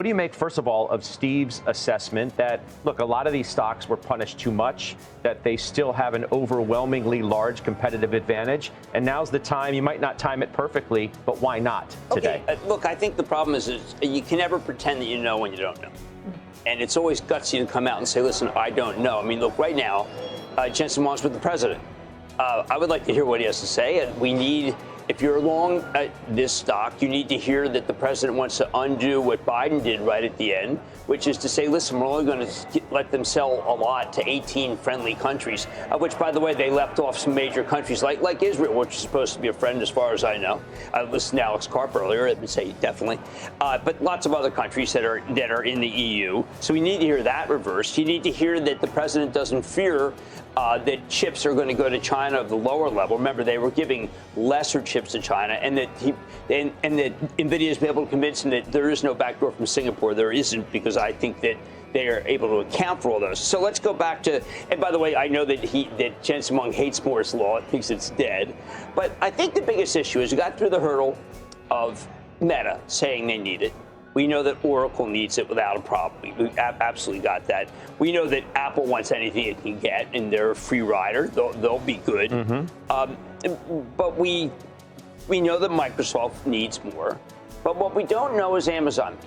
What do you make, first of all, of Steve's assessment that, look, a lot of these stocks were punished too much, that they still have an overwhelmingly large competitive advantage, and now's the time, you might not time it perfectly, but why not today? Okay, look, I think the problem is you can never pretend that you know when you don't know. And it's always gutsy to come out and say, listen, I don't know. I mean, look, right now, Jensen Huang's with the president. I would like to hear what he has to say. We need, if you're long this stock, you need to hear that the president wants to undo what Biden did right at the end, which is to say, listen, we're only going to let them sell a lot to 18 friendly countries, which, by the way, they left off some major countries like Israel, which is supposed to be a friend as far as I know. I listened to Alex Karp earlier. I would say definitely. But lots of other countries that are in the EU. So we need to hear that reversed. You need to hear that the president doesn't fear that chips are going to go to China of the lower level. Remember, they were giving lesser chips to China, and that that Nvidia has been able to convince him that there is no backdoor from Singapore. There isn't, because I think that they are able to account for all those. So let's go back to, and by the way, I know that Jensen Huang hates Moore's Law, thinks it's dead. But I think the biggest issue is we got through the hurdle of Meta saying they need it. We know that Oracle needs it without a problem. We absolutely got that. We know that Apple wants anything it can get, and they're a free rider. They'll be good. But we know that Microsoft needs more. But what we don't know is Amazon.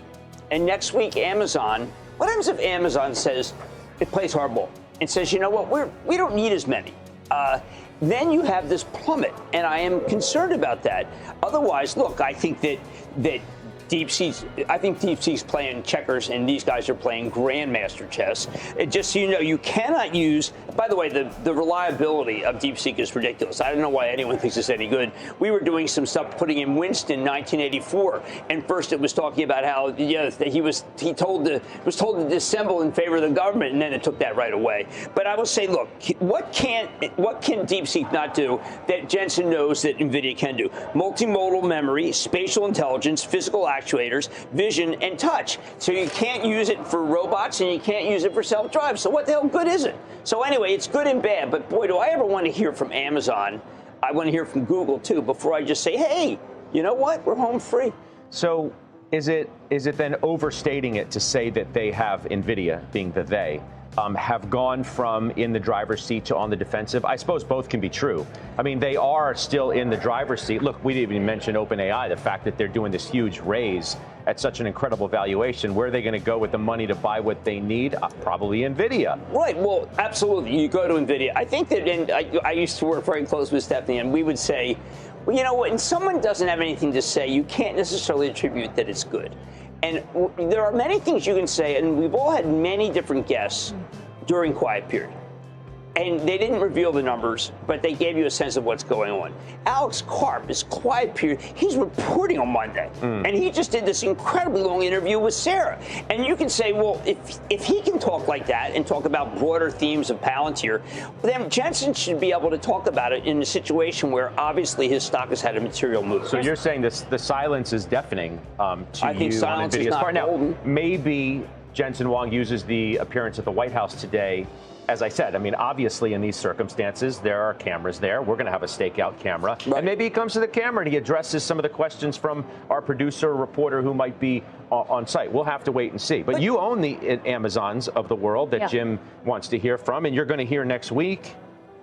And next week, Amazon, what happens if Amazon says, it plays hardball and says, you know what, we don't need as many? Then you have this plummet, and I am concerned about that. Otherwise, look, I think that DeepSeek's playing checkers, and these guys are playing grandmaster chess. Just so you know, you cannot use, by the way, the reliability of DeepSeek is ridiculous. I don't know why anyone thinks it's any good. We were doing some stuff putting in Winston 1984, and first it was talking about how he was told to dissemble in favor of the government, and then it took that right away. But I will say, look, what can DeepSeek not do that Jensen knows that Nvidia can do? Multimodal memory, spatial intelligence, physical actuators, vision, and touch. So you can't use it for robots, and you can't use it for self-drive. So what the hell good is it? So anyway, it's good and bad. But boy, do I ever want to hear from Amazon. I want to hear from Google too before I just say, hey, you know what? We're home free. So is it then overstating it to say that they have, Nvidia being the they, have gone from in the driver's seat to on the defensive? I suppose both can be true. I mean, they are still in the driver's seat. Look, we didn't even mention OpenAI, the fact that they're doing this huge raise at such an incredible valuation. Where are they going to go with the money to buy what they need? Probably Nvidia. Right. Well, absolutely. You go to Nvidia. I think that, and I used to work very close with Stephanie, and we would say, well, you know, when someone doesn't have anything to say, you can't necessarily attribute that it's good. And there are many things you can say, and we've all had many different guests during quiet period. And they didn't reveal the numbers, but they gave you a sense of what's going on. Alex Karp is quiet period. He's reporting on Monday. And he just did this incredibly long interview with Sarah. And you can say, well, if he can talk like that and talk about broader themes of Palantir, then Jensen should be able to talk about it in a situation where obviously his stock has had a material move. So you're saying the silence is deafening to I think you silence on is Nvidia's not part. Now, golden. maybe Jensen Huang uses the appearance at the White House today. As I said, I mean, obviously in these circumstances, there are cameras there. We're going to have a stakeout camera. Right. And maybe he comes to the camera and he addresses some of the questions from our producer or reporter who might be on site. We'll have to wait and see. But you own the Amazons of the world that Jim wants to hear from, and you're going to hear next week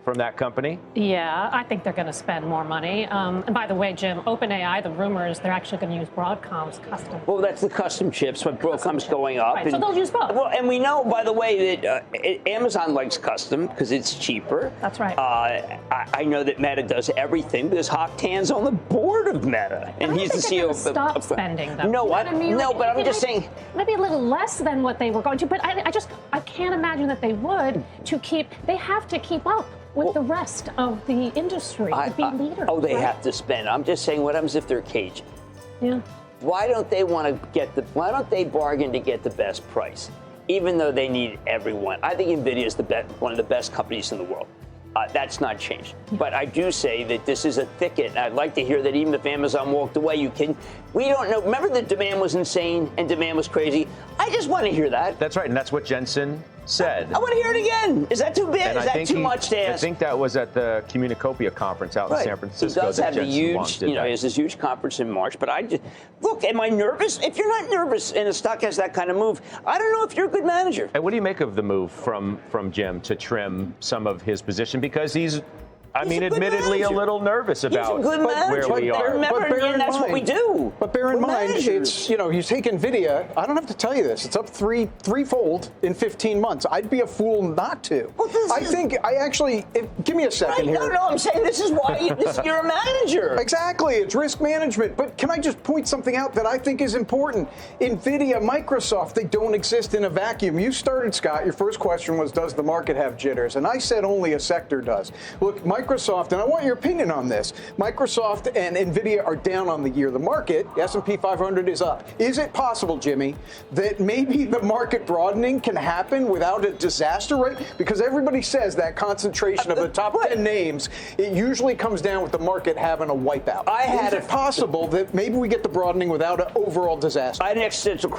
from that company? Yeah, I think they're going to spend more money. And by the way, Jim, OpenAI, the rumor is they're actually going to use Broadcom's custom. Well, that's the custom chips, but Broadcom's going up. Right, so they'll use both. Well, and we know, by the way, that Amazon likes custom because it's cheaper. That's right. I know that Meta does everything because Hock Tan's on the board of Meta, and he's the CEO of. Stop spending them. No, I mean, no, but I'm just saying. Maybe a little less than what they were going to, but I can't imagine that they would They have to keep up with the rest of the industry to be leaders. Oh, they have to spend. I'm just saying, what happens if they're cagey? Yeah. Why don't they why don't they bargain to get the best price, even though they need everyone? I think Nvidia is one of the best companies in the world. That's not changed. Yeah. But I do say that this is a thicket. I'd like to hear that even if Amazon walked away, we don't know. Remember the demand was insane and demand was crazy? I just want to hear that. That's right. And that's what Jensen said. I want to hear it again. Is that too big? And Is that too much to ask? I think that was at the Communicopia conference out in San Francisco. He does have a huge, he has this huge conference in March. But look, am I nervous? If you're not nervous and a stock has that kind of move, I don't know if you're a good manager. And what do you make of the move from Jim to trim some of his position? Because he's admittedly a little nervous about where we are. Remember, that's what we do. But bear in mind, it's, you take Nvidia. I don't have to tell you this. It's up threefold in 15 months. I'd be a fool not to. Give me a second here. No, I'm saying this is why you're a manager. Exactly. It's risk management. But can I just point something out that I think is important? Nvidia, Microsoft, they don't exist in a vacuum. You started, Scott. Your first question was, does the market have jitters? And I said only a sector does. Look, Microsoft, and I want your opinion on this, Microsoft and Nvidia are down on the year. The market, the S&P 500 is up. Is it possible, Jimmy, that maybe the market broadening can happen without a disaster rate? Because everybody says that concentration of the top 10 names, it usually comes down with the market having a wipeout. Is it possible that maybe we get the broadening without an overall disaster? I had an existential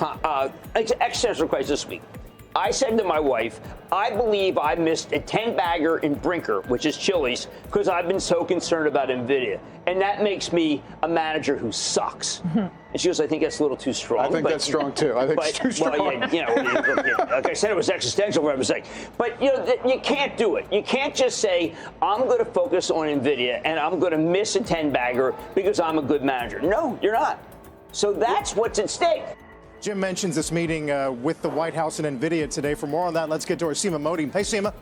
crisis this week. I said to my wife, I believe I missed a 10-bagger in Brinker, which is Chili's, because I've been so concerned about Nvidia. And that makes me a manager who sucks. And she goes, I think that's a little too strong. I think that's strong, too. I think it's too strong. Well, like I said, it was existential for a second. But, you can't do it. You can't just say, I'm going to focus on Nvidia, and I'm going to miss a 10-bagger because I'm a good manager. No, you're not. So that's what's at stake. Jim mentions this meeting with the White House and Nvidia today. For more on that, let's get to our Seema Modi. Hey, Seema.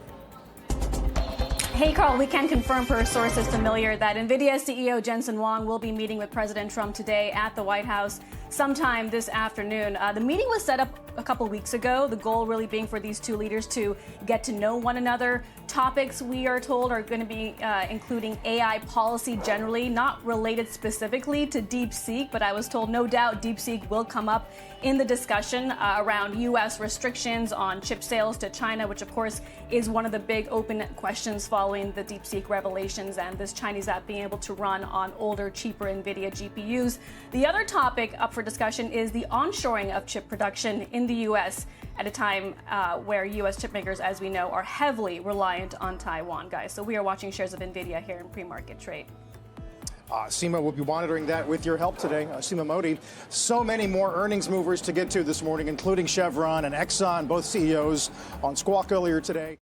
Hey, Carl, we can confirm per sources familiar that Nvidia CEO Jensen Huang will be meeting with President Trump today at the White House sometime this afternoon. The meeting was set up a couple weeks ago, the goal really being for these two leaders to get to know one another. Topics, we are told, are going to be including AI policy generally, not related specifically to DeepSeek, but I was told no doubt DeepSeek will come up in the discussion around U.S. restrictions on chip sales to China, which of course is one of the big open questions following the DeepSeek revelations and this Chinese app being able to run on older, cheaper Nvidia GPUs. The other topic up for discussion is the onshoring of chip production in the U.S. at a time where U.S. chip makers, as we know, are heavily reliant on Taiwan, guys. So we are watching shares of Nvidia here in pre-market trade. Seema will be monitoring that with your help today. Seema Modi. So many more earnings movers to get to this morning, including Chevron and Exxon, both CEOs on Squawk earlier today.